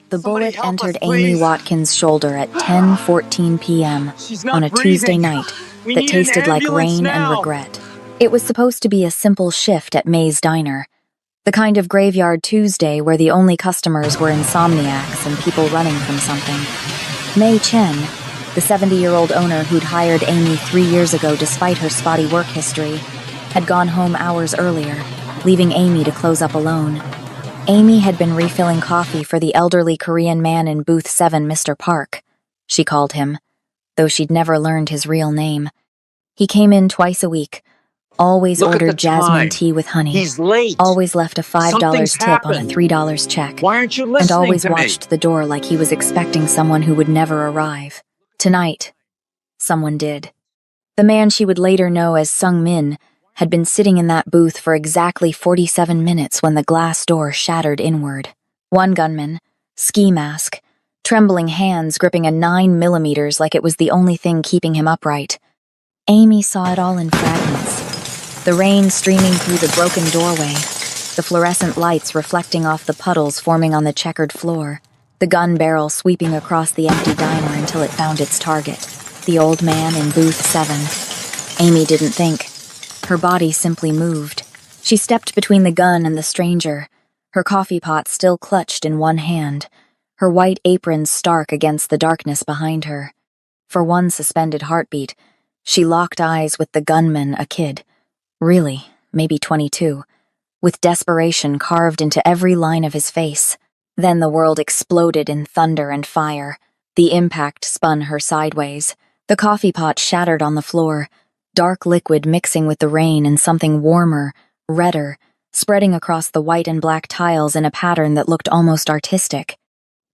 The Somebody bullet help us, entered Amy please. Watkins' shoulder at 10:14 p.m. She's not on a breathing. Tuesday night We that need an tasted like ambulance rain and now. regret. It was supposed to be a simple shift at May's Diner, the kind of graveyard Tuesday where the only customers were insomniacs and people running from something. May Chen, the 70-year-old owner who'd hired Amy 3 years ago despite her spotty work history, had gone home hours earlier, leaving Amy to close up alone. Amy had been refilling coffee for the elderly Korean man in booth 7, Mr. Park, she called him, though she'd never learned his real name. He came in twice a week, always Look at the ordered jasmine time. tea with honey, He's late. always left a $5 Something's tip on a happened. $3 check, Why aren't you and listening always to me? watched the door like he was expecting someone who would never arrive. Tonight, someone did. The man she would later know as Sung Min had been sitting in that booth for exactly 47 minutes when the glass door shattered inward. One gunman, ski mask, trembling hands gripping a 9mm like it was the only thing keeping him upright. Amy saw it all in fragments. The rain streaming through the broken doorway, the fluorescent lights reflecting off the puddles forming on the checkered floor, the gun barrel sweeping across the empty diner until it found its target, the old man in booth 7. Amy didn't think. Her body simply moved. She stepped between the gun and the stranger, her coffee pot still clutched in one hand, her white apron stark against the darkness behind her. For one suspended heartbeat, she locked eyes with the gunman, a kid. Really, maybe 22, with desperation carved into every line of his face. Then the world exploded in thunder and fire. The impact spun her sideways. The coffee pot shattered on the floor, dark liquid mixing with the rain and something warmer, redder, spreading across the white and black tiles in a pattern that looked almost artistic.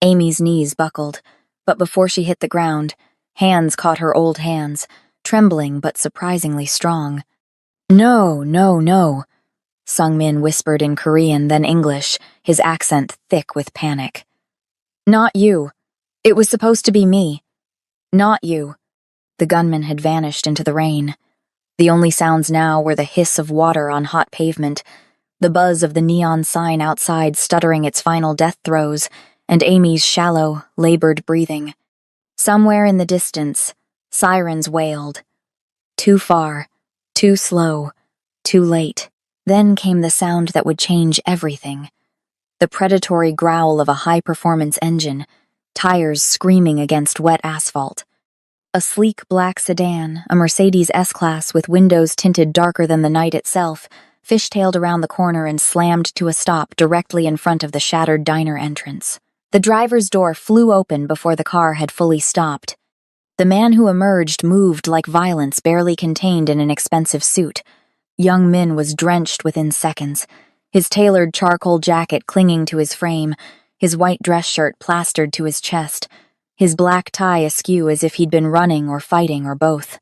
Amy's knees buckled, but before she hit the ground, hands caught her old hands, trembling but surprisingly strong. "No, no, no," Sung Min whispered in Korean, then English, his accent thick with panic. "Not you. It was supposed to be me. Not you." The gunman had vanished into the rain. The only sounds now were the hiss of water on hot pavement, the buzz of the neon sign outside stuttering its final death throes, and Amy's shallow, labored breathing. Somewhere in the distance, sirens wailed. Too far, too slow, too late. Then came the sound that would change everything. The predatory growl of a high-performance engine, tires screaming against wet asphalt. A sleek black sedan, a Mercedes S-Class with windows tinted darker than the night itself, fishtailed around the corner and slammed to a stop directly in front of the shattered diner entrance. The driver's door flew open before the car had fully stopped. The man who emerged moved like violence barely contained in an expensive suit. Young Min was drenched within seconds, his tailored charcoal jacket clinging to his frame, his white dress shirt plastered to his chest, his black tie askew as if he'd been running or fighting or both.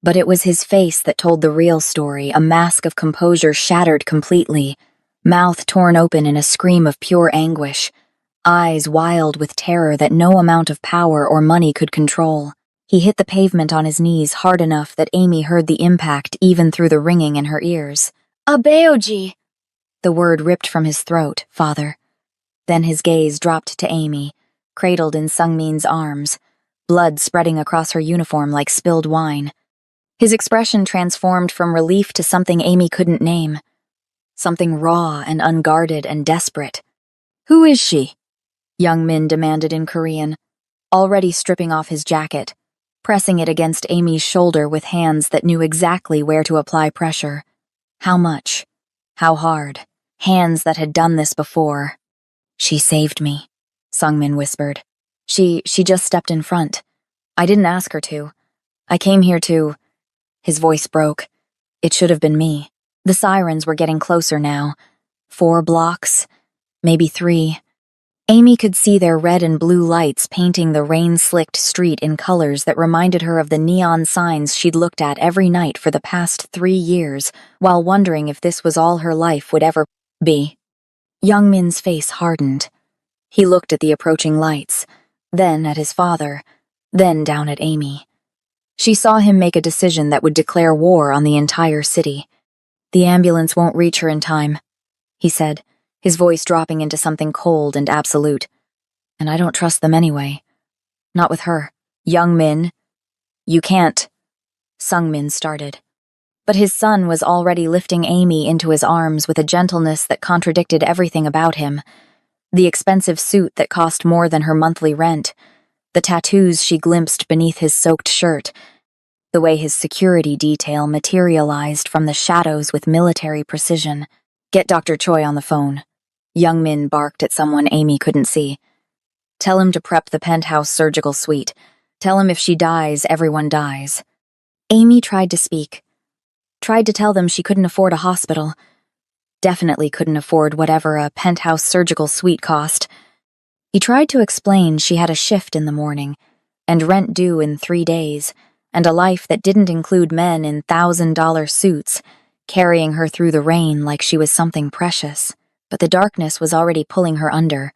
But it was his face that told the real story, a mask of composure shattered completely, mouth torn open in a scream of pure anguish, eyes wild with terror that no amount of power or money could control. He hit the pavement on his knees hard enough that Amy heard the impact even through the ringing in her ears. "Abeoji!" The word ripped from his throat, "Father." Then his gaze dropped to Amy, cradled in Sungmin's arms, blood spreading across her uniform like spilled wine. His expression transformed from relief to something Amy couldn't name. Something raw and unguarded and desperate. "Who is she?" Young Min demanded in Korean, already stripping off his jacket, pressing it against Amy's shoulder with hands that knew exactly where to apply pressure. How much? How hard? Hands that had done this before. "She saved me," Sungmin whispered. She just stepped in front. I didn't ask her to. I came here to..." His voice broke. It should have been me. The sirens were getting closer now. 4 blocks, maybe 3. Amy could see their red and blue lights painting the rain-slicked street in colors that reminded her of the neon signs she'd looked at every night for the past 3 years, while wondering if this was all her life would ever be. Young Min's face hardened. He looked at the approaching lights, then at his father, then down at Amy. She saw him make a decision that would declare war on the entire city. "The ambulance won't reach her in time," he said, his voice dropping into something cold and absolute. And I don't trust them anyway. Not with her. Young Min. You can't. Sung Min started. But his son was already lifting Amy into his arms with a gentleness that contradicted everything about him. The expensive suit that cost more than her monthly rent, the tattoos she glimpsed beneath his soaked shirt, the way his security detail materialized from the shadows with military precision. Get Dr. Choi on the phone. Young Min barked at someone Amy couldn't see. Tell him to prep the penthouse surgical suite. Tell him if she dies, everyone dies. Amy tried to speak. Tried to tell them she couldn't afford a hospital. Definitely couldn't afford whatever a penthouse surgical suite cost. He tried to explain she had a shift in the morning, and rent due in 3 days, and a life that didn't include men in $1,000 suits, carrying her through the rain like she was something precious. But the darkness was already pulling her under,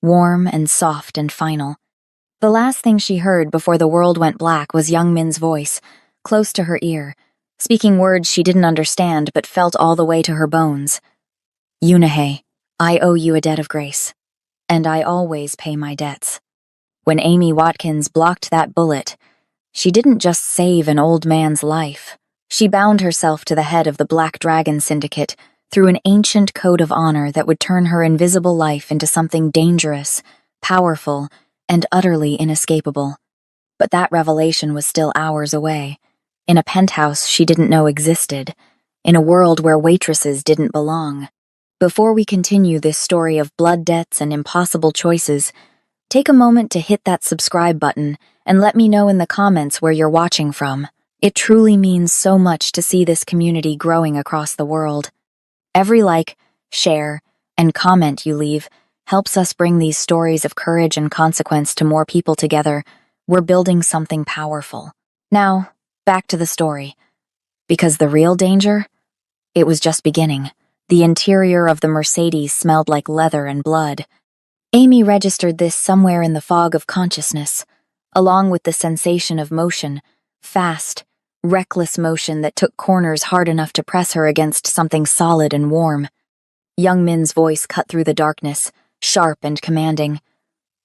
warm and soft and final. The last thing she heard before the world went black was Young Min's voice, close to her ear, speaking words she didn't understand but felt all the way to her bones. Yunahe, I owe you a debt of grace. And I always pay my debts. When Amy Watkins blocked that bullet, she didn't just save an old man's life. She bound herself to the head of the Black Dragon Syndicate through an ancient code of honor that would turn her invisible life into something dangerous, powerful, and utterly inescapable. But that revelation was still hours away, in a penthouse she didn't know existed, in a world where waitresses didn't belong. Before we continue this story of blood debts and impossible choices, take a moment to hit that subscribe button and let me know in the comments where you're watching from. It truly means so much to see this community growing across the world. Every like, share, and comment you leave helps us bring these stories of courage and consequence to more people together. We're building something powerful. Now, back to the story. Because the real danger? It was just beginning. The interior of the Mercedes smelled like leather and blood. Amy registered this somewhere in the fog of consciousness, along with the sensation of motion, fast, reckless motion that took corners hard enough to press her against something solid and warm. Young Min's voice cut through the darkness, sharp and commanding.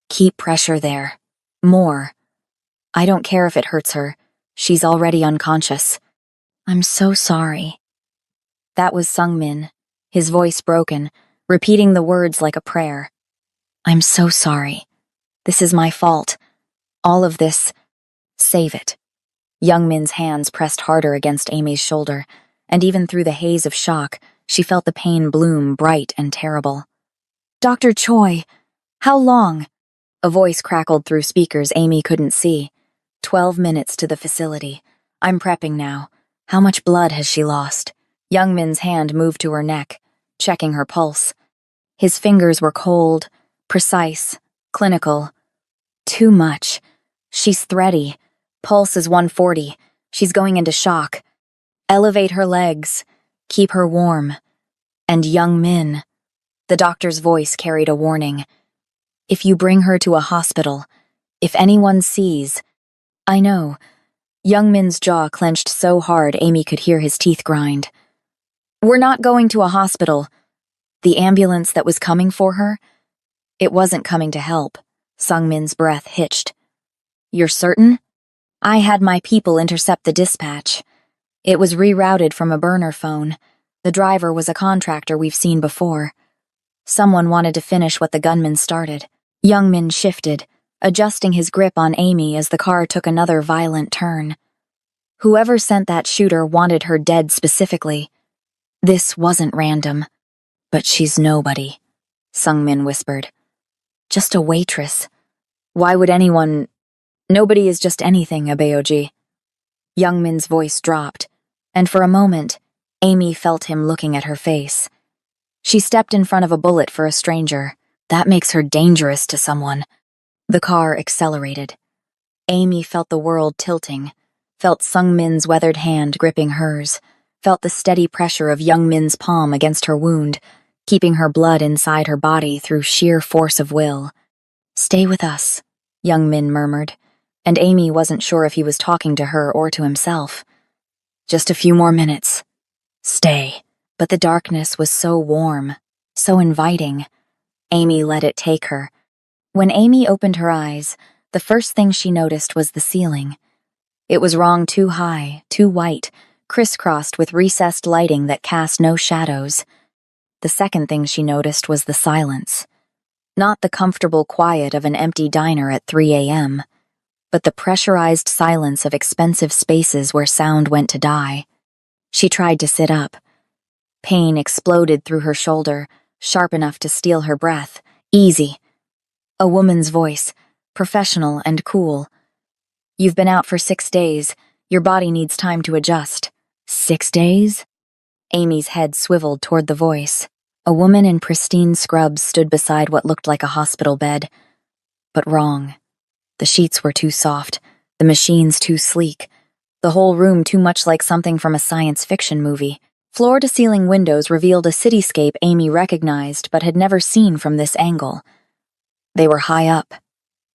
Keep pressure there. More. I don't care if it hurts her. She's already unconscious. I'm so sorry. That was Sung Min, his voice broken, repeating the words like a prayer. I'm so sorry. This is my fault. All of this. Save it. Young Min's hands pressed harder against Amy's shoulder, and even through the haze of shock, she felt the pain bloom bright and terrible. Dr. Choi, how long? A voice crackled through speakers Amy couldn't see. 12 minutes to the facility. I'm prepping now. How much blood has she lost? Young Min's hand moved to her neck, checking her pulse. His fingers were cold, precise, clinical. Too much. She's thready. Pulse is 140. She's going into shock. Elevate her legs. Keep her warm. And Young Min. The doctor's voice carried a warning. If you bring her to a hospital, if anyone sees... I know. Young Min's jaw clenched so hard Amy could hear his teeth grind. We're not going to a hospital. The ambulance that was coming for her? It wasn't coming to help. Sung Min's breath hitched. You're certain? I had my people intercept the dispatch. It was rerouted from a burner phone. The driver was a contractor we've seen before. Someone wanted to finish what the gunman started. Young Min shifted, adjusting his grip on Amy as the car took another violent turn. Whoever sent that shooter wanted her dead specifically. This wasn't random. But she's nobody, Sung Min whispered. Just a waitress. Why would anyone... Nobody is just anything, Abeoji. Young Min's voice dropped, and for a moment, Amy felt him looking at her face. She stepped in front of a bullet for a stranger. That makes her dangerous to someone. The car accelerated. Amy felt the world tilting, felt Sung Min's weathered hand gripping hers, felt the steady pressure of Young Min's palm against her wound, keeping her blood inside her body through sheer force of will. Stay with us, Young Min murmured, and Amy wasn't sure if he was talking to her or to himself. Just a few more minutes. Stay. But the darkness was so warm, so inviting. Amy let it take her. When Amy opened her eyes, the first thing she noticed was the ceiling. It was wrong too high, too white, crisscrossed with recessed lighting that cast no shadows. The second thing she noticed was the silence. Not the comfortable quiet of an empty diner at 3 a.m., but the pressurized silence of expensive spaces where sound went to die. She tried to sit up. Pain exploded through her shoulder, sharp enough to steal her breath. Easy. A woman's voice, professional and cool. You've been out for 6 days. Your body needs time to adjust. 6 days? Amy's head swiveled toward the voice. A woman in pristine scrubs stood beside what looked like a hospital bed. But wrong. The sheets were too soft, the machines too sleek, the whole room too much like something from a science fiction movie. Floor-to-ceiling windows revealed a cityscape Amy recognized but had never seen from this angle. They were high up,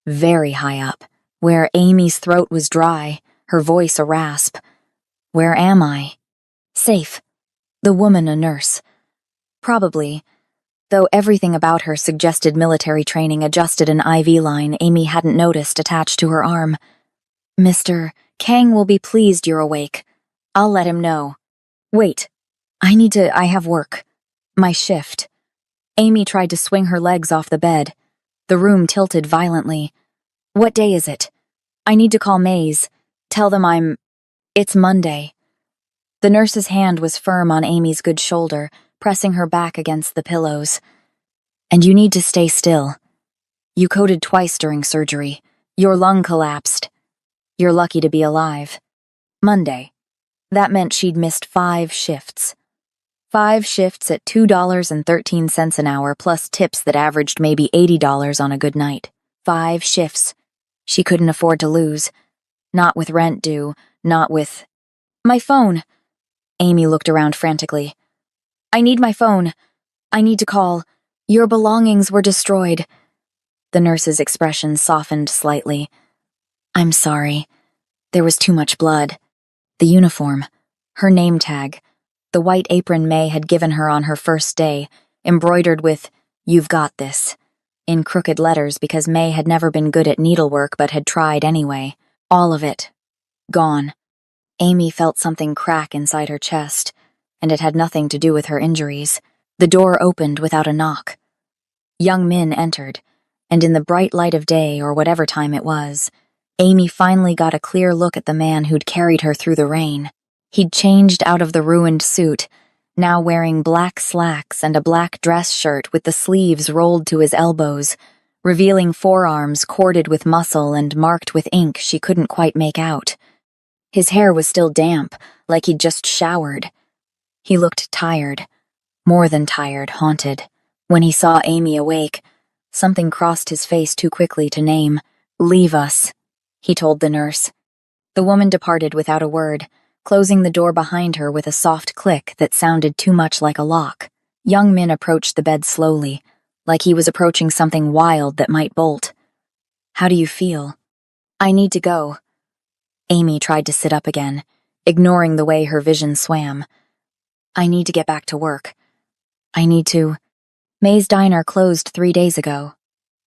very high up, where Amy's throat was dry, her voice a rasp. Where am I? Safe. The woman a nurse. Probably. Though everything about her suggested military training adjusted an IV line Amy hadn't noticed attached to her arm. Mr. Kang will be pleased you're awake. I'll let him know. Wait. I have work. My shift. Amy tried to swing her legs off the bed. The room tilted violently. What day is it? I need to call Maze. Tell them It's Monday. The nurse's hand was firm on Amy's good shoulder, pressing her back against the pillows. And you need to stay still. You coded twice during surgery. Your lung collapsed. You're lucky to be alive. Monday. That meant she'd missed 5 shifts. 5 shifts at $2.13 an hour plus tips that averaged maybe $80 on a good night. 5 shifts. She couldn't afford to lose. Not with rent due, not with... My phone! Amy looked around frantically. I need my phone. I need to call. Your belongings were destroyed. The nurse's expression softened slightly. I'm sorry. There was too much blood. The uniform. Her name tag. The white apron May had given her on her first day, embroidered with, "You've got this," in crooked letters because May had never been good at needlework but had tried anyway. All of it. Gone. Amy felt something crack inside her chest, and it had nothing to do with her injuries. The door opened without a knock. Young Min entered, and in the bright light of day or whatever time it was, Amy finally got a clear look at the man who'd carried her through the rain. He'd changed out of the ruined suit, now wearing black slacks and a black dress shirt with the sleeves rolled to his elbows, revealing forearms corded with muscle and marked with ink she couldn't quite make out. His hair was still damp, like he'd just showered. He looked tired, more than tired, haunted. When he saw Amy awake, something crossed his face too quickly to name. Leave us, he told the nurse. The woman departed without a word, closing the door behind her with a soft click that sounded too much like a lock. Young Min approached the bed slowly, like he was approaching something wild that might bolt. How do you feel? I need to go. Amy tried to sit up again, ignoring the way her vision swam. I need to get back to work. I need to... May's diner closed 3 days ago.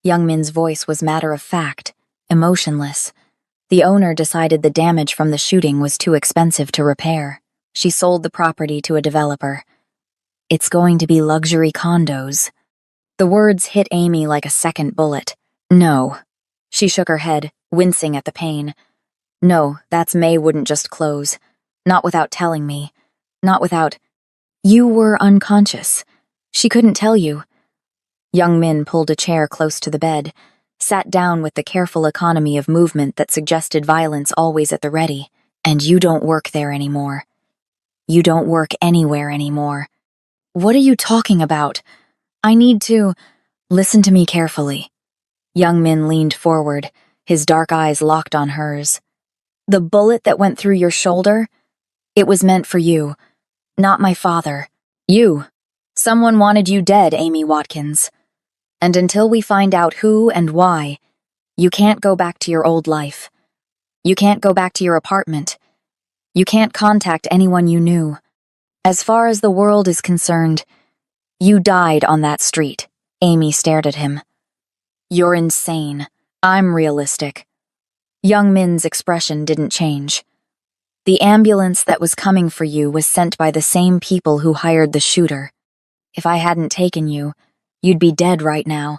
Young Min's voice was matter-of-fact, emotionless. The owner decided the damage from the shooting was too expensive to repair. She sold the property to a developer. It's going to be luxury condos. The words hit Amy like a second bullet. No. She shook her head, wincing at the pain. No, that's May wouldn't just close. Not without telling me. Not without... You were unconscious. She couldn't tell you. Young Min pulled a chair close to the bed, sat down with the careful economy of movement that suggested violence always at the ready. And you don't work there anymore. You don't work anywhere anymore. What are you talking about? I need to... Listen to me carefully. Young Min leaned forward, his dark eyes locked on hers. The bullet that went through your shoulder? It was meant for you, not my father. You. Someone wanted you dead, Amy Watkins. And until we find out who and why, you can't go back to your old life. You can't go back to your apartment. You can't contact anyone you knew. As far as the world is concerned, you died on that street. Amy stared at him. You're insane. I'm realistic. Young Min's expression didn't change. The ambulance that was coming for you was sent by the same people who hired the shooter. If I hadn't taken you, you'd be dead right now.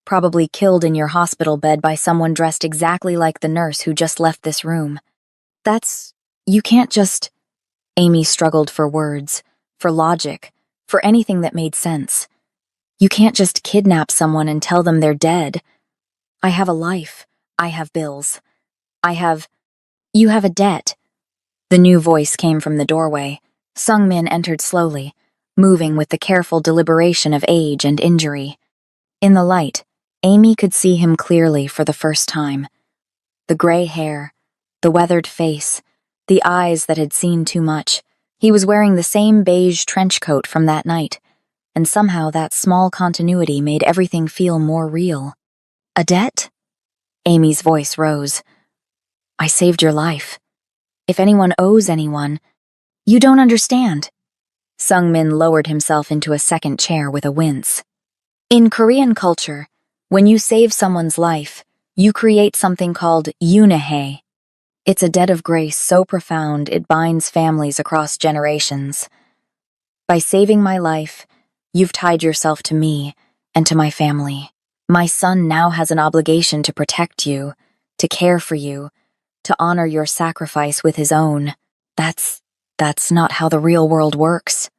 Probably killed in your hospital bed by someone dressed exactly like the nurse who just left this room. You can't just... Amy struggled for words, for logic, for anything that made sense. You can't just kidnap someone and tell them they're dead. I have a life. I have bills. You have a debt. The new voice came from the doorway. Sung Min entered slowly, moving with the careful deliberation of age and injury. In the light, Amy could see him clearly for the first time. The gray hair, the weathered face, the eyes that had seen too much. He was wearing the same beige trench coat from that night, and somehow that small continuity made everything feel more real. A debt? Amy's voice rose. I saved your life. If anyone owes anyone, you don't understand. Sung Min lowered himself into a second chair with a wince. In Korean culture, when you save someone's life, you create something called yunhae. It's a debt of grace so profound it binds families across generations. By saving my life, you've tied yourself to me and to my family. My son now has an obligation to protect you, to care for you, to honor your sacrifice with his own. That's not how the real world works.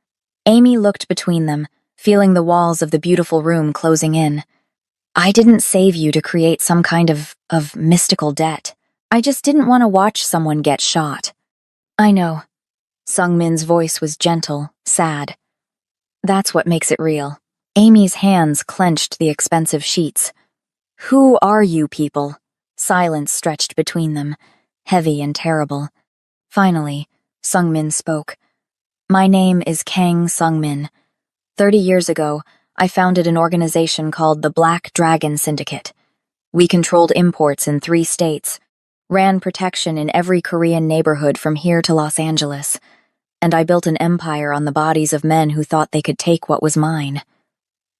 Amy looked between them, feeling the walls of the beautiful room closing in. I didn't save you to create some kind of mystical debt. I just didn't want to watch someone get shot. I know. Sung Min's voice was gentle, sad. That's what makes it real. Amy's hands clenched the expensive sheets. Who are you people? Silence stretched between them, heavy and terrible. Finally, Sung Min spoke. My name is Kang Sung Min. 30 years ago, I founded an organization called the Black Dragon Syndicate. We controlled imports in 3 states, ran protection in every Korean neighborhood from here to Los Angeles, and I built an empire on the bodies of men who thought they could take what was mine.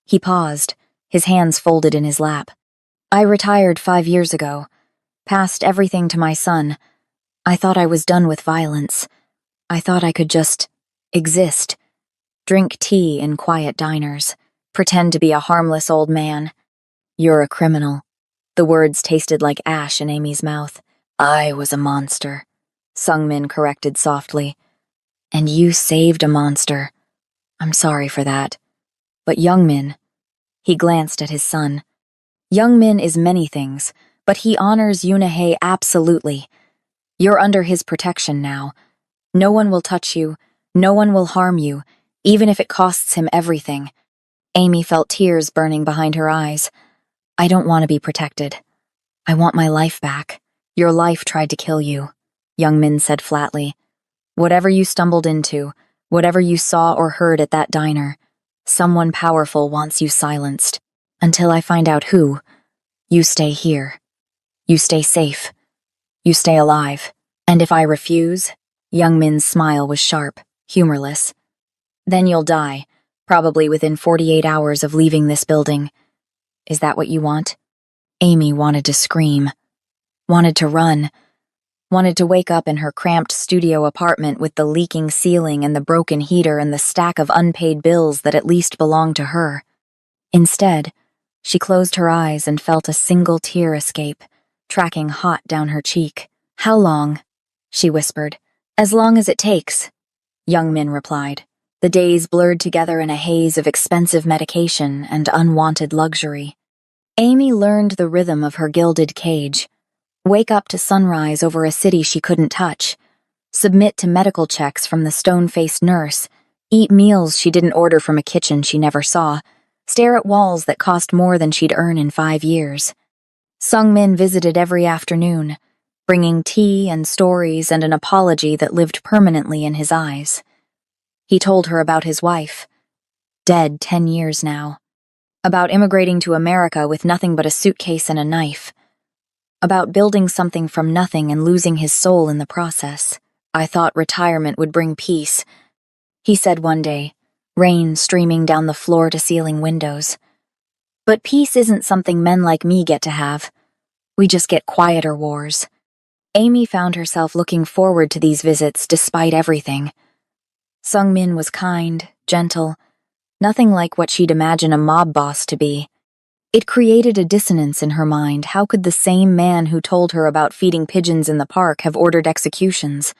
He paused, his hands folded in his lap. I retired 5 years ago, passed everything to my son. I thought I was done with violence. I thought I could just exist, drink tea in quiet diners, pretend to be a harmless old man. You're a criminal. The words tasted like ash in Amy's mouth. I was a monster, Sung Min corrected softly. And you saved a monster. I'm sorry for that. But Young Min, he glanced at his son. Young Min is many things, but he honors yunhae absolutely. You're under his protection now. No one will touch you, no one will harm you, even if it costs him everything. Amy felt tears burning behind her eyes. I don't want to be protected. I want my life back. Your life tried to kill you, Young Min said flatly. Whatever you stumbled into, whatever you saw or heard at that diner, someone powerful wants you silenced. Until I find out who, you stay here. You stay safe. You stay alive. And if I refuse, Young Min's smile was sharp, humorless. Then you'll die, probably within 48 hours of leaving this building. Is that what you want? Amy wanted to scream. Wanted to run. Wanted to wake up in her cramped studio apartment with the leaking ceiling and the broken heater and the stack of unpaid bills that at least belonged to her. Instead, she closed her eyes and felt a single tear escape, tracking hot down her cheek. How long? She whispered. As long as it takes, Young Min replied. The days blurred together in a haze of expensive medication and unwanted luxury. Amy learned the rhythm of her gilded cage. Wake up to sunrise over a city she couldn't touch. Submit to medical checks from the stone-faced nurse. Eat meals she didn't order from a kitchen she never saw. Stare at walls that cost more than she'd earn in 5 years. Sung Min visited every afternoon, bringing tea and stories and an apology that lived permanently in his eyes. He told her about his wife, dead 10 years now. About immigrating to America with nothing but a suitcase and a knife. About building something from nothing and losing his soul in the process. I thought retirement would bring peace, he said one day, rain streaming down the floor-to-ceiling windows. But peace isn't something men like me get to have. We just get quieter wars. Amy found herself looking forward to these visits despite everything. Sung Min was kind, gentle, nothing like what she'd imagine a mob boss to be. It created a dissonance in her mind. How could the same man who told her about feeding pigeons in the park have ordered executions?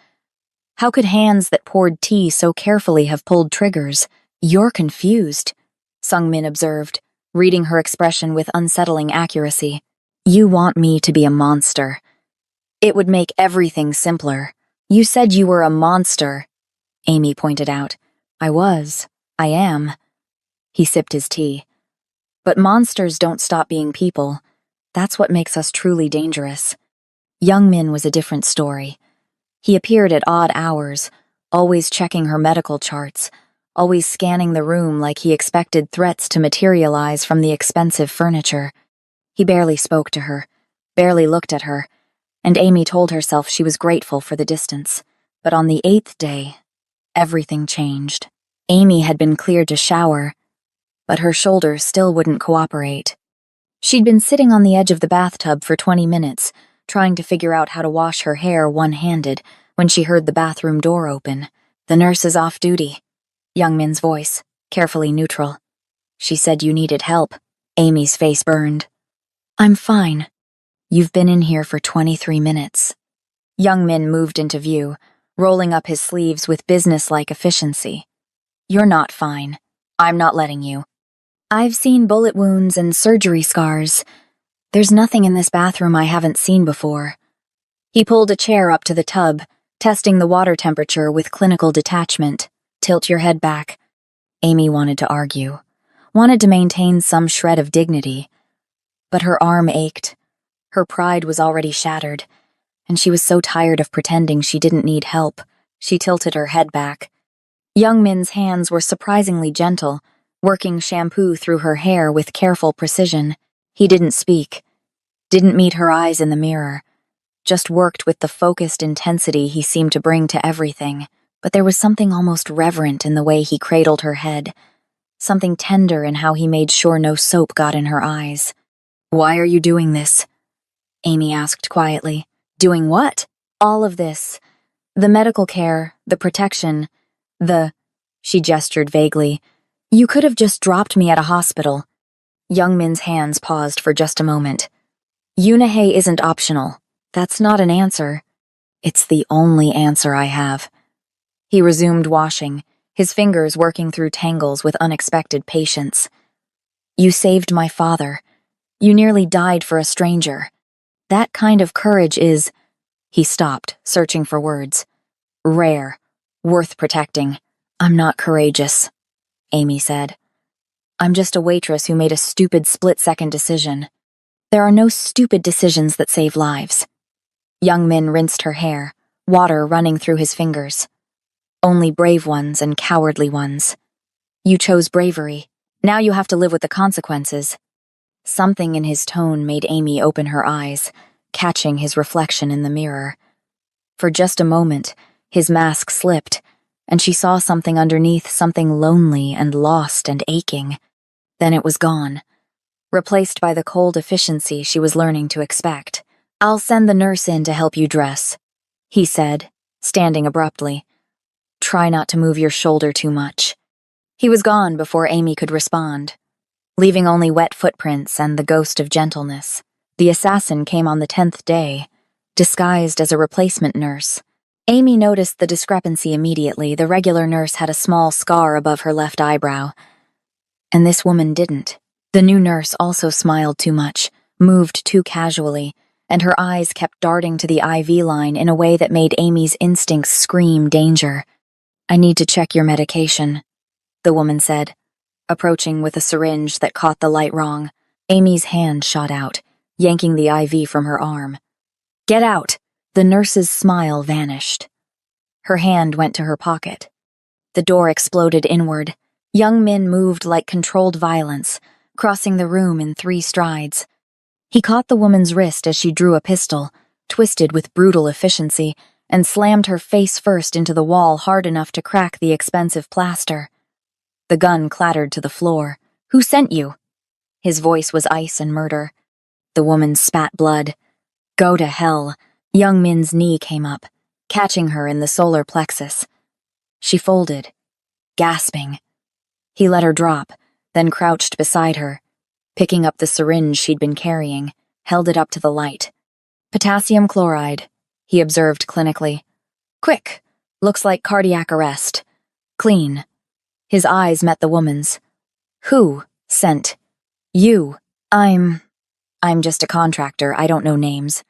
How could hands that poured tea so carefully have pulled triggers? You're confused, Sung Min observed, reading her expression with unsettling accuracy. You want me to be a monster. It would make everything simpler. You said you were a monster, Amy pointed out. I was. I am. He sipped his tea. But monsters don't stop being people. That's what makes us truly dangerous. Young Min was a different story. He appeared at odd hours, always checking her medical charts, always scanning the room like he expected threats to materialize from the expensive furniture. He barely spoke to her, barely looked at her, and Amy told herself she was grateful for the distance. But on the 8th day, everything changed. Amy had been cleared to shower, but her shoulders still wouldn't cooperate. She'd been sitting on the edge of the bathtub for 20 minutes, trying to figure out how to wash her hair one-handed, when she heard the bathroom door open. The nurse is off duty. Young Min's voice, carefully neutral. She said you needed help. Amy's face burned. I'm fine. You've been in here for 23 minutes. Young Min moved into view, rolling up his sleeves with businesslike efficiency. You're not fine. I'm not letting you. I've seen bullet wounds and surgery scars. There's nothing in this bathroom I haven't seen before. He pulled a chair up to the tub, testing the water temperature with clinical detachment. Tilt your head back. Amy wanted to argue, wanted to maintain some shred of dignity. But her arm ached. Her pride was already shattered, and she was so tired of pretending she didn't need help. She tilted her head back. Young Min's hands were surprisingly gentle, working shampoo through her hair with careful precision. He didn't speak, didn't meet her eyes in the mirror, just worked with the focused intensity he seemed to bring to everything. But there was something almost reverent in the way he cradled her head, something tender in how he made sure no soap got in her eyes. Why are you doing this? Amy asked quietly. Doing what? All of this. The medical care, the protection, She gestured vaguely. You could have just dropped me at a hospital. Young Min's hands paused for just a moment. Unahay isn't optional. That's not an answer. It's the only answer I have. He resumed washing, his fingers working through tangles with unexpected patience. You saved my father. You nearly died for a stranger. That kind of courage is... He stopped, searching for words. Rare. Worth protecting. I'm not courageous, Amy said. I'm just a waitress who made a stupid split-second decision. There are no stupid decisions that save lives. Young Min rinsed her hair, water running through his fingers. Only brave ones and cowardly ones. You chose bravery. Now you have to live with the consequences. Something in his tone made Amy open her eyes, catching his reflection in the mirror. For just a moment, his mask slipped, and she saw something underneath, something lonely and lost and aching. Then it was gone, replaced by the cold efficiency she was learning to expect. I'll send the nurse in to help you dress, he said, standing abruptly. Try not to move your shoulder too much. He was gone before Amy could respond, leaving only wet footprints and the ghost of gentleness. The assassin came on the 10th day, disguised as a replacement nurse. Amy noticed the discrepancy immediately. The regular nurse had a small scar above her left eyebrow, and this woman didn't. The new nurse also smiled too much, moved too casually, and her eyes kept darting to the IV line in a way that made Amy's instincts scream danger. I need to check your medication, the woman said, approaching with a syringe that caught the light wrong. Amy's hand shot out, yanking the IV from her arm. Get out! The nurse's smile vanished. Her hand went to her pocket. The door exploded inward. Young Min moved like controlled violence, crossing the room in 3 strides. He caught the woman's wrist as she drew a pistol, twisted with brutal efficiency, and slammed her face first into the wall hard enough to crack the expensive plaster. The gun clattered to the floor. Who sent you? His voice was ice and murder. The woman spat blood. Go to hell. Young Min's knee came up, catching her in the solar plexus. She folded, gasping. He let her drop, then crouched beside her, picking up the syringe she'd been carrying, held it up to the light. Potassium chloride, he observed clinically. Quick, looks like cardiac arrest. Clean. His eyes met the woman's. Who sent you? I'm just a contractor, I don't know names.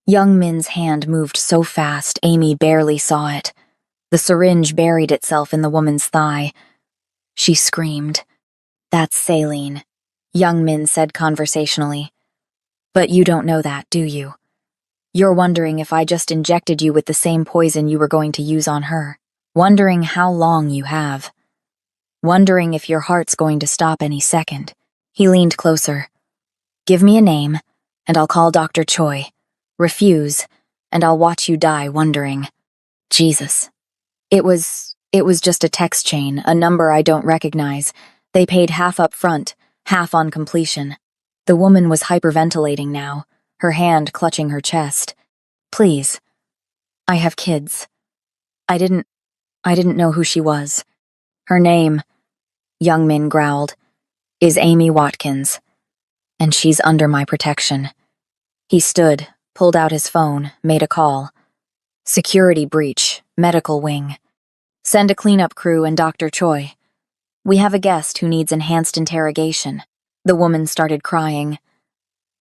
Young Min's hand moved so fast, Amy barely saw it. The syringe buried itself in the woman's thigh. She screamed. That's saline, Young Min said conversationally. But you don't know that, do you? You're wondering if I just injected you with the same poison you were going to use on her. Wondering how long you have. Wondering if your heart's going to stop any second. He leaned closer. Give me a name, and I'll call Dr. Choi. Refuse, and I'll watch you die wondering. Jesus. It was just a text chain, a number I don't recognize. They paid half up front, half on completion. The woman was hyperventilating now, her hand clutching her chest. Please. I have kids. I didn't know who she was. Her name, Young Min growled, is Amy Watkins. And she's under my protection. He stood, pulled out his phone, made a call. Security breach, medical wing. Send a cleanup crew and Dr. Choi. We have a guest who needs enhanced interrogation. The woman started crying.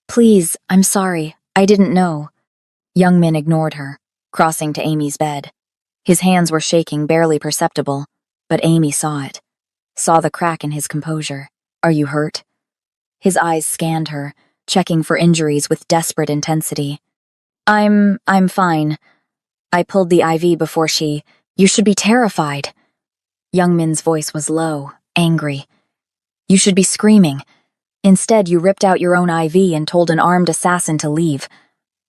Please, I'm sorry, I didn't know. Young Min ignored her, crossing to Amy's bed. His hands were shaking, barely perceptible, but Amy saw it. Saw the crack in his composure. Are you hurt? His eyes scanned her, checking for injuries with desperate intensity. I'm fine. I pulled the IV before she... You should be terrified. Young Min's voice was low, angry. You should be screaming. Instead, you ripped out your own IV and told an armed assassin to leave.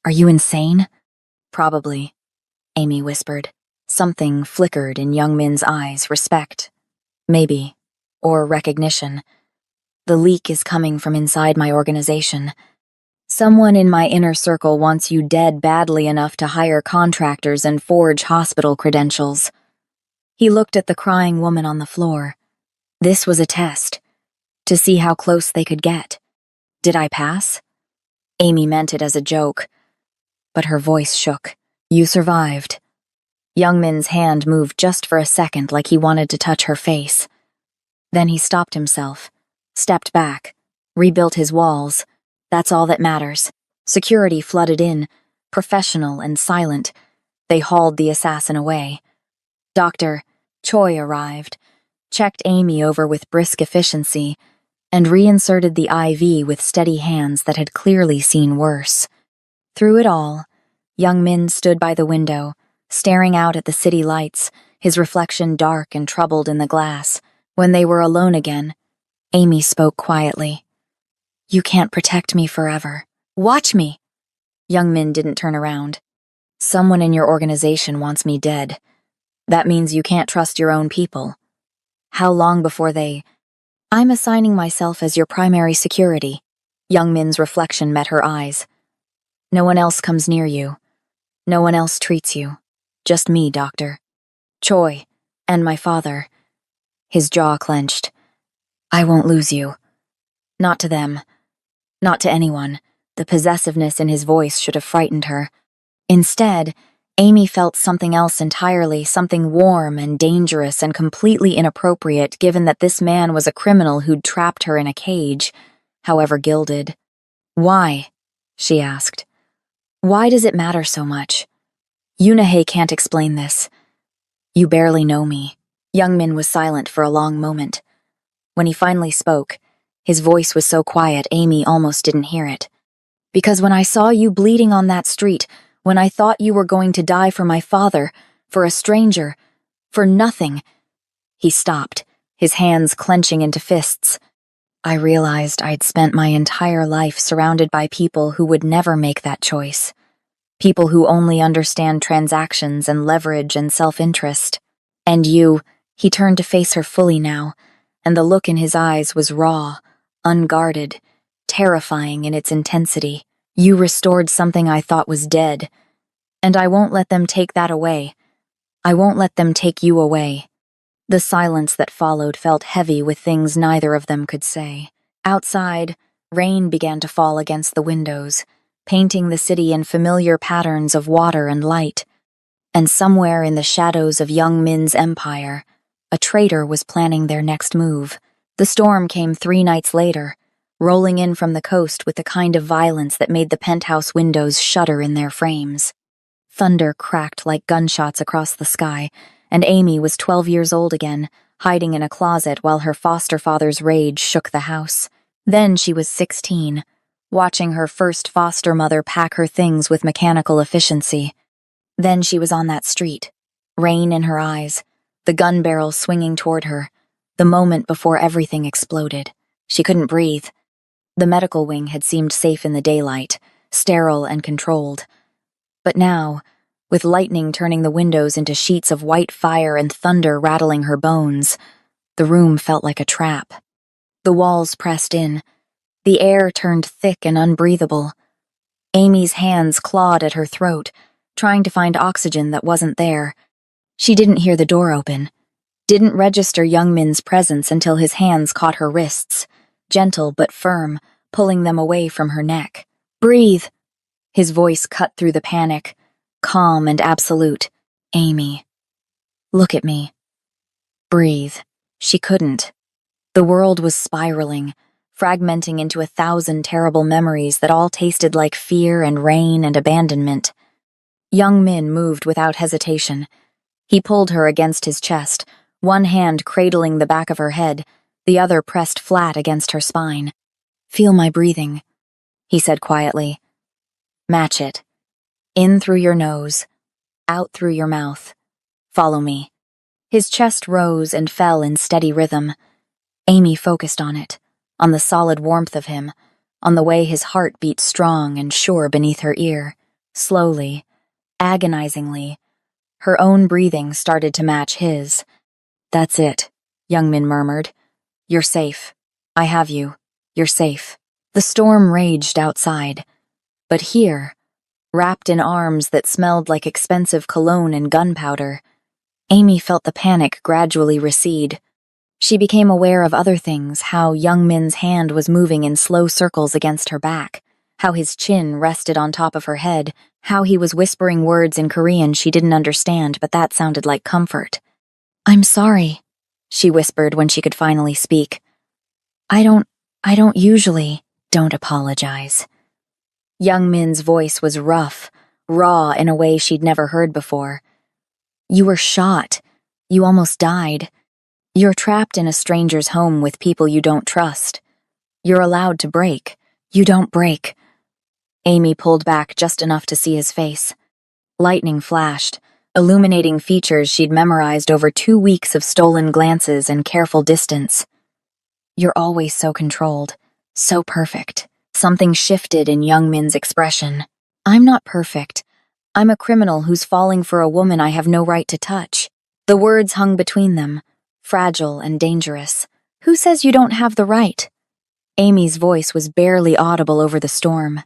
Are you insane? Probably, Amy whispered. Something flickered in Young Min's eyes, respect. Maybe. Or recognition. The leak is coming from inside my organization. Someone in my inner circle wants you dead badly enough to hire contractors and forge hospital credentials. He looked at the crying woman on the floor. This was a test, to see how close they could get. Did I pass? Amy meant it as a joke, but her voice shook. You survived. Young Min's hand moved just for a second like he wanted to touch her face. Then he stopped himself, stepped back, rebuilt his walls. That's all that matters. Security flooded in, professional and silent. They hauled the assassin away. Dr. Choi arrived, checked Amy over with brisk efficiency, and reinserted the IV with steady hands that had clearly seen worse. Through it all, Young Min stood by the window, staring out at the city lights, his reflection dark and troubled in the glass. When they were alone again, Amy spoke quietly. You can't protect me forever. Watch me. Young Min didn't turn around. Someone in your organization wants me dead. That means you can't trust your own people. How long before they... I'm assigning myself as your primary security. Young Min's reflection met her eyes. No one else comes near you. No one else treats you. Just me, Doctor. Choi, and my father. His jaw clenched. I won't lose you. Not to them. Not to anyone. The possessiveness in his voice should have frightened her. Instead, Amy felt something else entirely, something warm and dangerous and completely inappropriate given that this man was a criminal who'd trapped her in a cage, however gilded. Why? She asked. Why does it matter so much? Yunahe can't explain this. You barely know me. Young Min was silent for a long moment. When he finally spoke, his voice was so quiet Amy almost didn't hear it. Because when I saw you bleeding on that street, when I thought you were going to die for my father, for a stranger, for nothing... He stopped, his hands clenching into fists. I realized I'd spent my entire life surrounded by people who would never make that choice. People who only understand transactions and leverage and self-interest. And you... He turned to face her fully now, and the look in his eyes was raw, unguarded, terrifying in its intensity. You restored something I thought was dead, and I won't let them take that away. I won't let them take you away. The silence that followed felt heavy with things neither of them could say. Outside, rain began to fall against the windows, painting the city in familiar patterns of water and light. And somewhere in the shadows of Young Min's empire, a traitor was planning their next move. The storm came 3 nights later, rolling in from the coast with the kind of violence that made the penthouse windows shudder in their frames. Thunder cracked like gunshots across the sky, and Amy was 12 years old again, hiding in a closet while her foster father's rage shook the house. Then she was 16, watching her first foster mother pack her things with mechanical efficiency. Then she was on that street, rain in her eyes, the gun barrel swinging toward her, the moment before everything exploded. She couldn't breathe. The medical wing had seemed safe in the daylight, sterile and controlled. But now, with lightning turning the windows into sheets of white fire and thunder rattling her bones, the room felt like a trap. The walls pressed in. The air turned thick and unbreathable. Amy's hands clawed at her throat, trying to find oxygen that wasn't there. She didn't hear the door open, didn't register Young Min's presence until his hands caught her wrists, gentle but firm, pulling them away from her neck. "Breathe!" His voice cut through the panic, calm and absolute. "Amy, look at me." Breathe. She couldn't. The world was spiraling, fragmenting into 1,000 terrible memories that all tasted like fear and rain and abandonment. Young Min moved without hesitation. He pulled her against his chest, one hand cradling the back of her head, the other pressed flat against her spine. "Feel my breathing," he said quietly. "Match it. In through your nose, out through your mouth. Follow me." His chest rose and fell in steady rhythm. Amy focused on it, on the solid warmth of him, on the way his heart beat strong and sure beneath her ear. Slowly, agonizingly, her own breathing started to match his. "That's it," Young Min murmured. "You're safe. I have you. You're safe." The storm raged outside, but here, wrapped in arms that smelled like expensive cologne and gunpowder, Amy felt the panic gradually recede. She became aware of other things, how Young Min's hand was moving in slow circles against her back, how his chin rested on top of her head, how he was whispering words in Korean she didn't understand, but that sounded like comfort. "I'm sorry," she whispered when she could finally speak. I don't usually. Don't apologize." Young Min's voice was rough, raw in a way she'd never heard before. "You were shot. You almost died. You're trapped in a stranger's home with people you don't trust. You're allowed to break. You don't break." Amy pulled back just enough to see his face. Lightning flashed, illuminating features she'd memorized over 2 weeks of stolen glances and careful distance. "You're always so controlled, so perfect." Something shifted in Young Min's expression. "I'm not perfect. I'm a criminal who's falling for a woman I have no right to touch." The words hung between them, fragile and dangerous. "Who says you don't have the right?" Amy's voice was barely audible over the storm.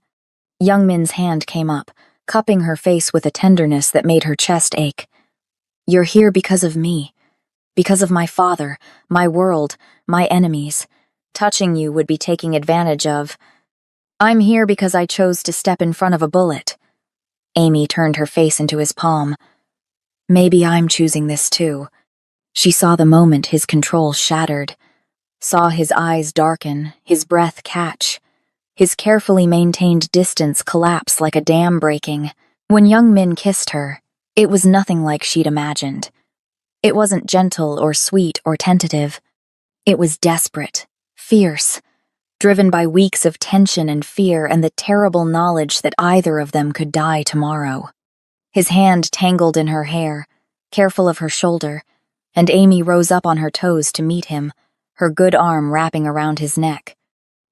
Young Min's hand came up, cupping her face with a tenderness that made her chest ache. "You're here because of me. Because of my father, my world, my enemies. Touching you would be taking advantage of. I'm here because I chose to step in front of a bullet." Amy turned her face into his palm. "Maybe I'm choosing this too." She saw the moment his control shattered, saw his eyes darken, his breath catch, his carefully maintained distance collapse like a dam breaking. When Young Min kissed her, it was nothing like she'd imagined. It wasn't gentle or sweet or tentative. It was desperate, fierce, driven by weeks of tension and fear and the terrible knowledge that either of them could die tomorrow. His hand tangled in her hair, careful of her shoulder, and Amy rose up on her toes to meet him, her good arm wrapping around his neck.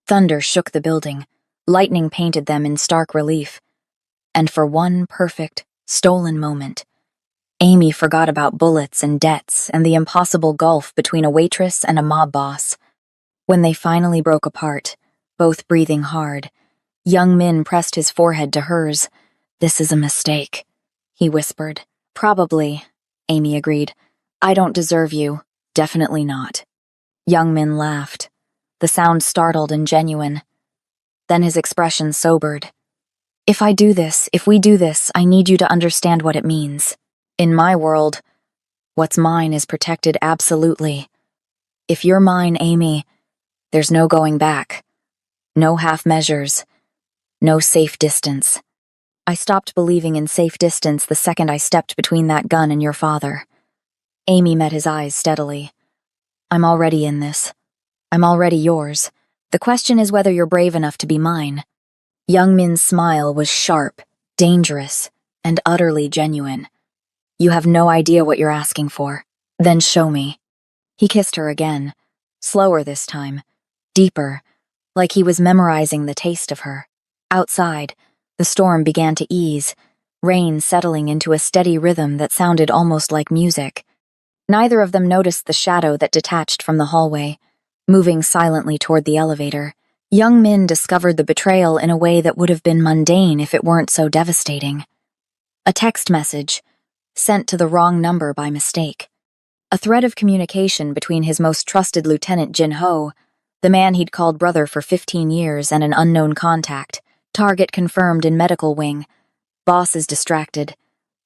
Thunder shook the building, lightning painted them in stark relief, and for one perfect, stolen moment, Amy forgot about bullets and debts and the impossible gulf between a waitress and a mob boss. When they finally broke apart, both breathing hard, young Min pressed his forehead to hers. "This is a mistake," he whispered. "Probably," Amy agreed. "I don't deserve you. Definitely not." Young Min laughed, the sound startled and genuine. Then his expression sobered. If we do this, I need you to understand what it means. In my world, what's mine is protected absolutely. If you're mine, Amy, there's no going back. No half measures. No safe distance. I stopped believing in safe distance the second I stepped between that gun and your father. Amy met his eyes steadily. I'm already in this. I'm already yours. The question is whether you're brave enough to be mine. Young Min's smile was sharp, dangerous, and utterly genuine. You have no idea what you're asking for. Then show me. He kissed her again, slower this time, deeper, like he was memorizing the taste of her. Outside, the storm began to ease, rain settling into a steady rhythm that sounded almost like music. Neither of them noticed the shadow that detached from the hallway, moving silently toward the elevator. Young Min discovered the betrayal in a way that would have been mundane if it weren't so devastating. A text message, sent to the wrong number by mistake. A thread of communication between his most trusted lieutenant Jin-ho, the man he'd called brother for 15 years, and an unknown contact. Target confirmed in medical wing. Boss is distracted.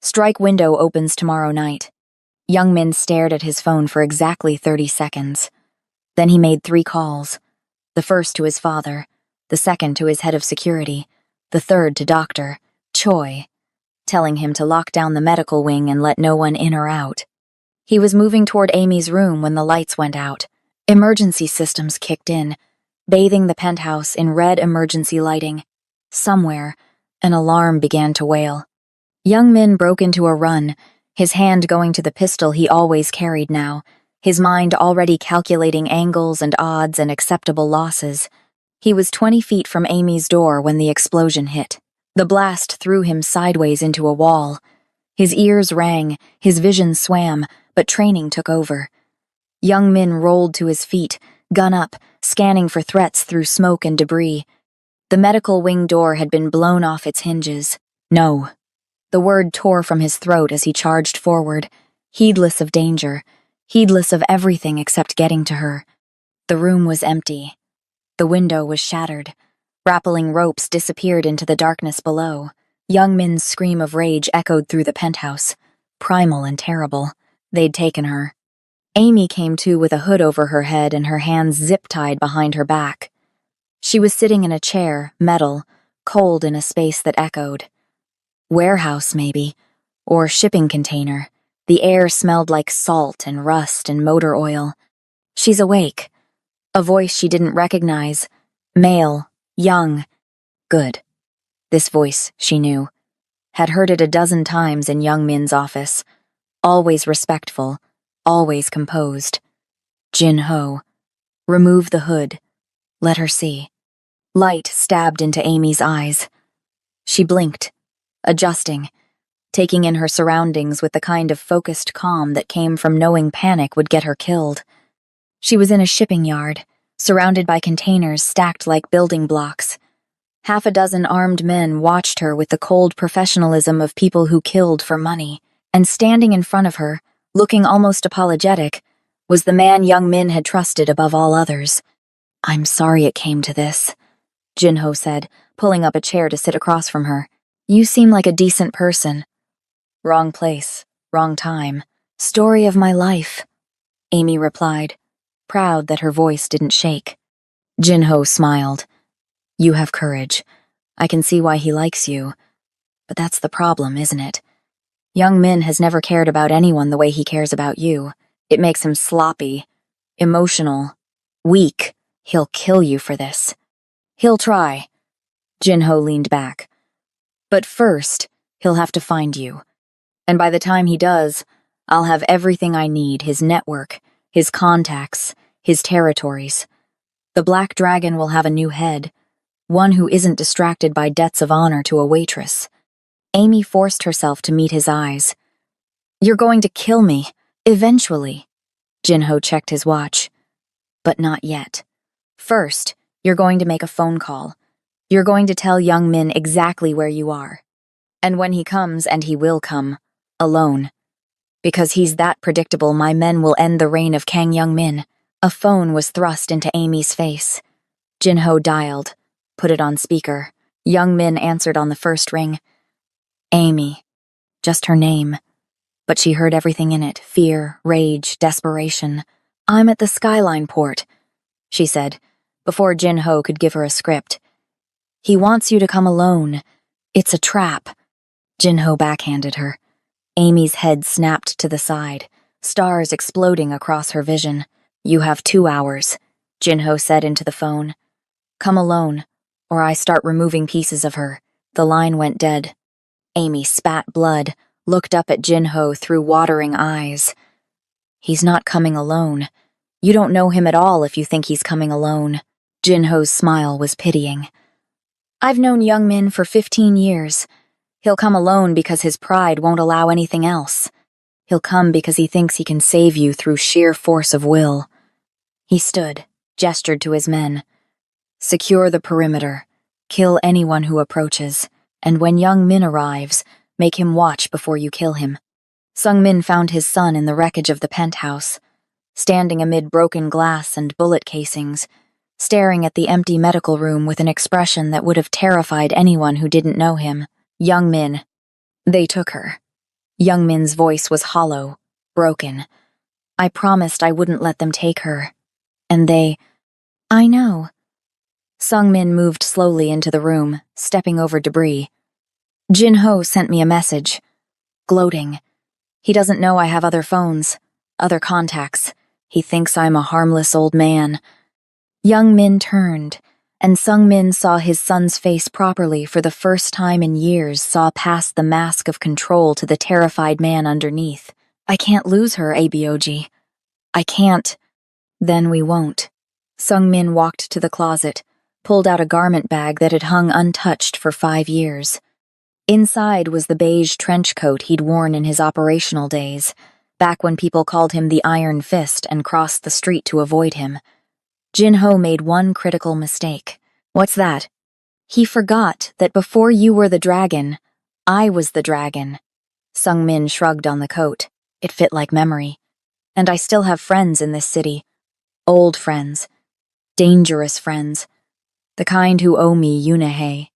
Strike window opens tomorrow night. Young Min stared at his phone for exactly 30 seconds. Then he made 3 calls. The first to his father, the second to his head of security, the third to Dr. Choi, telling him to lock down the medical wing and let no one in or out. He was moving toward Amy's room when the lights went out. Emergency systems kicked in, bathing the penthouse in red emergency lighting. Somewhere, an alarm began to wail. Young Min broke into a run, his hand going to the pistol he always carried now, his mind already calculating angles and odds and acceptable losses. He was 20 feet from Amy's door when the explosion hit. The blast threw him sideways into a wall. His ears rang, his vision swam, but training took over. Young Min rolled to his feet, gun up, scanning for threats through smoke and debris. The medical wing door had been blown off its hinges. No. The word tore from his throat as he charged forward, heedless of danger, heedless of everything except getting to her. The room was empty. The window was shattered. Rappelling ropes disappeared into the darkness below. Young Min's scream of rage echoed through the penthouse. Primal and terrible. They'd taken her. Amy came to with a hood over her head and her hands zip-tied behind her back. She was sitting in a chair, metal, cold in a space that echoed. Warehouse, maybe. Or shipping container. The air smelled like salt and rust and motor oil. She's awake. A voice she didn't recognize. Male. Young. Good. This voice, she knew. Had heard it a dozen times in Young Min's office. Always respectful. Always composed. Jin-ho. Remove the hood. Let her see. Light stabbed into Amy's eyes. She blinked, adjusting, taking in her surroundings with the kind of focused calm that came from knowing panic would get her killed. She was in a shipping yard, surrounded by containers stacked like building blocks. 6 armed men watched her with the cold professionalism of people who killed for money, and standing in front of her, looking almost apologetic, was the man Young Min had trusted above all others. "I'm sorry it came to this," Jin-ho said, pulling up a chair to sit across from her. "You seem like a decent person." "Wrong place, wrong time. Story of my life," Amy replied, proud that her voice didn't shake. Jin-ho smiled. "You have courage. I can see why he likes you. But that's the problem, isn't it? Young Min has never cared about anyone the way he cares about you. It makes him sloppy, emotional, weak. He'll kill you for this." "He'll try." Jin-ho leaned back. "But first, he'll have to find you. And by the time he does, I'll have everything I need, his network, his contacts, his territories. The Black Dragon will have a new head, one who isn't distracted by debts of honor to a waitress." Amy forced herself to meet his eyes. "You're going to kill me, eventually." Jin-ho checked his watch. "But not yet. First, you're going to make a phone call. You're going to tell Young Min exactly where you are. And when he comes, and he will come, alone. Because he's that predictable, my men will end the reign of Kang Young Min. A phone was thrust into Amy's face. Jin-ho dialed, put it on speaker. Young Min answered on the first ring. Amy. Just her name. But she heard everything in it, fear, rage, desperation. I'm at the Skyline port, she said, before Jin-ho could give her a script. He wants you to come alone. It's a trap. Jin-ho backhanded her. Amy's head snapped to the side, stars exploding across her vision. You have 2 hours, Jin-ho said into the phone. Come alone, or I start removing pieces of her. The line went dead. Amy spat blood, looked up at Jin-ho through watering eyes. He's not coming alone. You don't know him at all if you think he's coming alone. Jin-ho's smile was pitying. I've known Young Min for 15 years. He'll come alone because his pride won't allow anything else. He'll come because he thinks he can save you through sheer force of will. He stood, gestured to his men. Secure the perimeter. Kill anyone who approaches. And when Young Min arrives, make him watch before you kill him. Sung Min found his son in the wreckage of the penthouse, standing amid broken glass and bullet casings, staring at the empty medical room with an expression that would have terrified anyone who didn't know him. Young Min. They took her. Young Min's voice was hollow, broken. I promised I wouldn't let them take her. And they... I know. Sung Min moved slowly into the room, stepping over debris. Jin-ho sent me a message. Gloating. He doesn't know I have other phones, other contacts. He thinks I'm a harmless old man. Young Min turned, and Sung Min saw his son's face properly for the first time in years, saw past the mask of control to the terrified man underneath. I can't lose her, Abog. I can't. Then we won't. Sung Min walked to the closet, pulled out a garment bag that had hung untouched for 5 years. Inside was the beige trench coat he'd worn in his operational days, back when people called him the Iron Fist and crossed the street to avoid him. Jin-ho made one critical mistake. What's that? He forgot that before you were the dragon, I was the dragon. Sung Min shrugged on the coat. It fit like memory. And I still have friends in this city. Old friends. Dangerous friends. The kind who owe me Yunahei.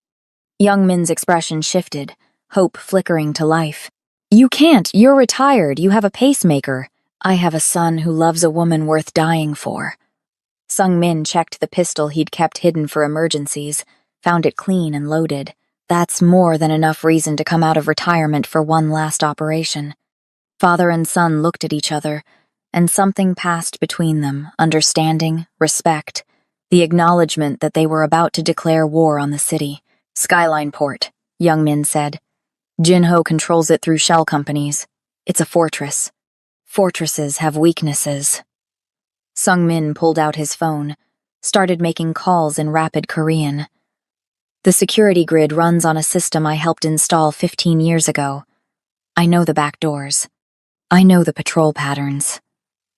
Young Min's expression shifted, hope flickering to life. You can't. You're retired. You have a pacemaker. I have a son who loves a woman worth dying for. Sung Min checked the pistol he'd kept hidden for emergencies, found it clean and loaded. That's more than enough reason to come out of retirement for one last operation. Father and son looked at each other, and something passed between them, understanding, respect, the acknowledgement that they were about to declare war on the city. Skyline Port, Young Min said. Jin-ho controls it through shell companies. It's a fortress. Fortresses have weaknesses. Sung Min pulled out his phone, started making calls in rapid Korean. The security grid runs on a system I helped install 15 years ago. I know the back doors. I know the patrol patterns.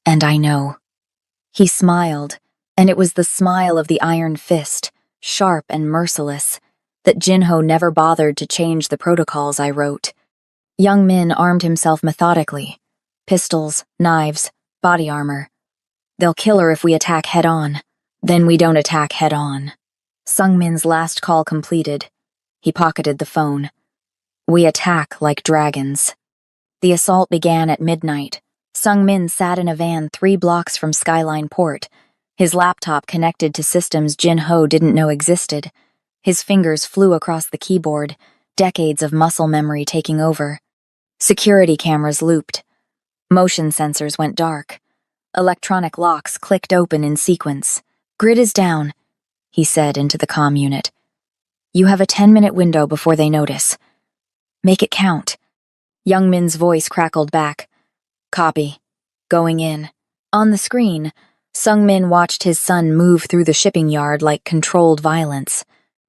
And I know. He smiled, and it was the smile of the Iron Fist, sharp and merciless, that Jin-ho never bothered to change the protocols I wrote. Young Min armed himself methodically. Pistols, knives, body armor. They'll kill her if we attack head-on. Then we don't attack head-on. Sung Min's last call completed. He pocketed the phone. We attack like dragons. The assault began at midnight. Sung Min sat in a van 3 blocks from Skyline Port, his laptop connected to systems Jin-ho didn't know existed. His fingers flew across the keyboard, decades of muscle memory taking over. Security cameras looped. Motion sensors went dark. Electronic locks clicked open in sequence. Grid is down, he said into the comm unit. You have a 10-minute window before they notice. Make it count. Young Min's voice crackled back. Copy. Going in. On the screen, Sung Min watched his son move through the shipping yard like controlled violence.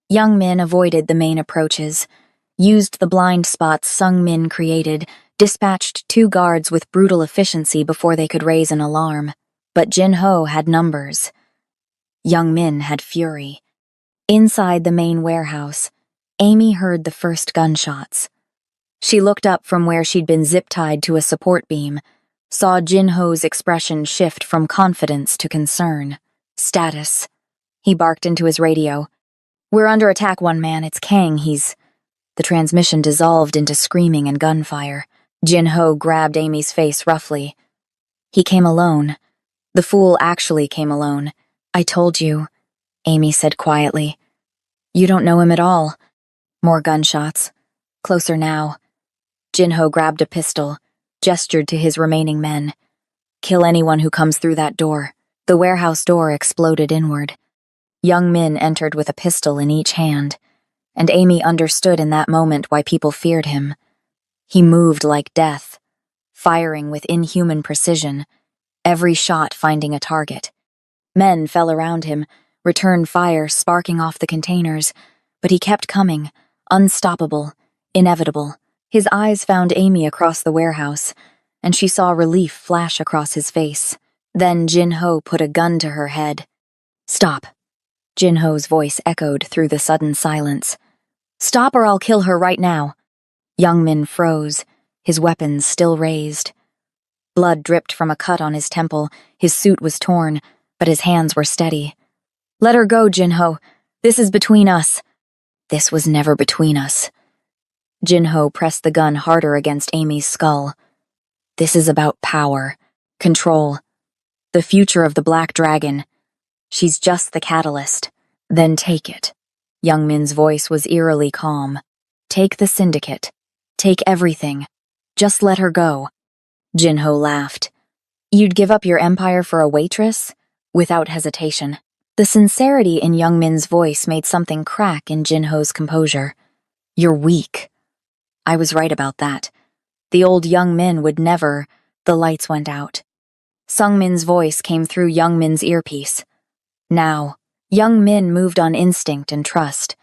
Young Min avoided the main approaches, used the blind spots Sung Min created, dispatched 2 guards with brutal efficiency before they could raise an alarm. But Jin-ho had numbers. Young Min had fury. Inside the main warehouse, Amy heard the first gunshots. She looked up from where she'd been zip-tied to a support beam, saw Jin-Ho's expression shift from confidence to concern. Status. He barked into his radio. "We're under attack, one man. It's Kang. He's..." The transmission dissolved into screaming and gunfire. Jin-Ho grabbed Amy's face roughly. "He came alone. The fool actually came alone. I told you," Amy said quietly. "You don't know him at all." More gunshots. Closer now. Jin-Ho grabbed a pistol, gestured to his remaining men. "Kill anyone who comes through that door." The warehouse door exploded inward. Young Min entered with a pistol in each hand, and Amy understood in that moment why people feared him. He moved like death, firing with inhuman precision, every shot finding a target. Men fell around him, return fire sparking off the containers, but he kept coming, unstoppable, inevitable. His eyes found Amy across the warehouse, and she saw relief flash across his face. Then Jin-Ho put a gun to her head. "Stop." Jin-Ho's voice echoed through the sudden silence. "Stop or I'll kill her right now." Young Min froze, his weapons still raised. Blood dripped from a cut on his temple, his suit was torn, but his hands were steady. "Let her go, Jin-Ho. This is between us." "This was never between us." Jin-Ho pressed the gun harder against Amy's skull. "This is about power, control, the future of the Black Dragon. She's just the catalyst. Then take it." Young Min's voice was eerily calm. "Take the syndicate. Take everything. Just let her go." Jin-Ho laughed. "You'd give up your empire for a waitress?" Without hesitation. The sincerity in Young Min's voice made something crack in Jin-Ho's composure. "You're weak." I was right about that. The old Young Min would never. The lights went out. Sung Min's voice came through Young Min's earpiece. Now, Young Min moved on instinct and trust.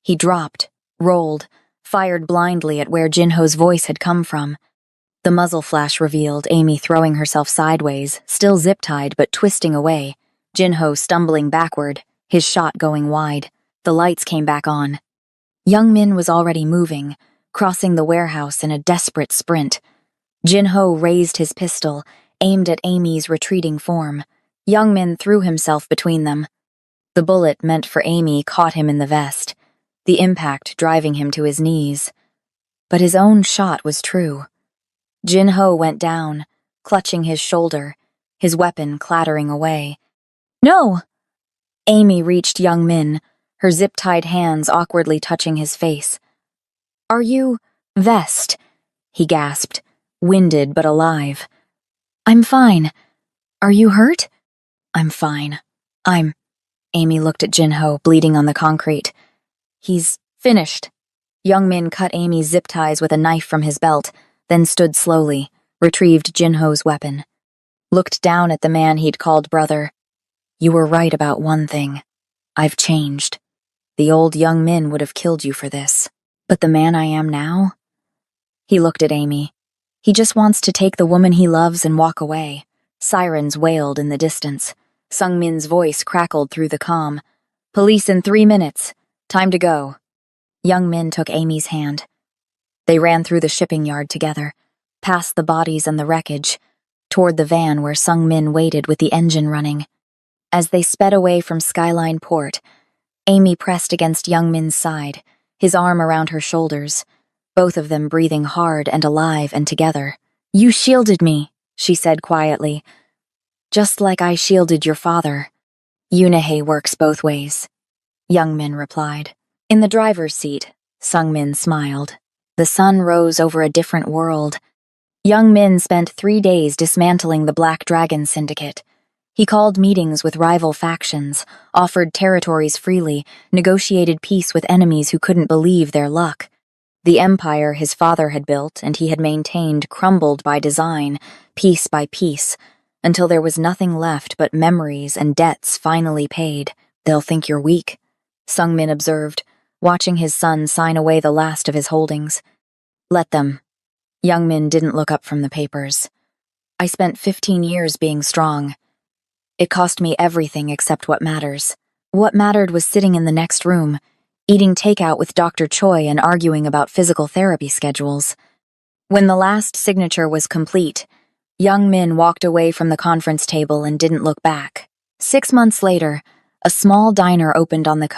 He dropped, rolled, fired blindly at where Jin-Ho's voice had come from. The muzzle flash revealed Amy throwing herself sideways, still zip-tied but twisting away. Jin-Ho stumbling backward, his shot going wide. The lights came back on. Young Min was already moving, crossing the warehouse in a desperate sprint. Jin-Ho raised his pistol, aimed at Amy's retreating form. Young Min threw himself between them. The bullet meant for Amy caught him in the vest, the impact driving him to his knees. But his own shot was true. Jin-Ho went down, clutching his shoulder, his weapon clattering away. "No!" Amy reached Young Min, her zip-tied hands awkwardly touching his face. "Are you..." "Vest," he gasped, winded but alive. "I'm fine. Are you hurt?" "I'm fine. Amy looked at Jin-Ho, bleeding on the concrete. "He's finished." Young Min cut Amy's zip ties with a knife from his belt, then stood slowly, retrieved Jin-Ho's weapon. Looked down at the man he'd called brother. "You were right about one thing. I've changed. The old Young Min would have killed you for this. But the man I am now?" He looked at Amy. "He just wants to take the woman he loves and walk away." Sirens wailed in the distance. Sung Min's voice crackled through the comm. "Police in 3 minutes. Time to go." Young Min took Amy's hand. They ran through the shipping yard together, past the bodies and the wreckage, toward the van where Sung Min waited with the engine running. As they sped away from Skyline Port, Amy pressed against Young Min's side, his arm around her shoulders, both of them breathing hard and alive and together. "You shielded me," she said quietly. "Just like I shielded your father." "Yunahe works both ways," Young Min replied. In the driver's seat, Sung Min smiled. The sun rose over a different world. Young Min spent 3 days dismantling the Black Dragon Syndicate. He called meetings with rival factions, offered territories freely, negotiated peace with enemies who couldn't believe their luck. The empire his father had built and he had maintained crumbled by design, piece by piece, until there was nothing left but memories and debts finally paid. "They'll think you're weak," Sung Min observed, watching his son sign away the last of his holdings. "Let them." Young Min didn't look up from the papers. "I spent 15 years being strong. It cost me everything except what matters. What mattered was sitting in the next room, eating takeout with Dr. Choi and arguing about physical therapy schedules. When the last signature was complete, Young Min walked away from the conference table and didn't look back. 6 months later, a small diner opened on the coast.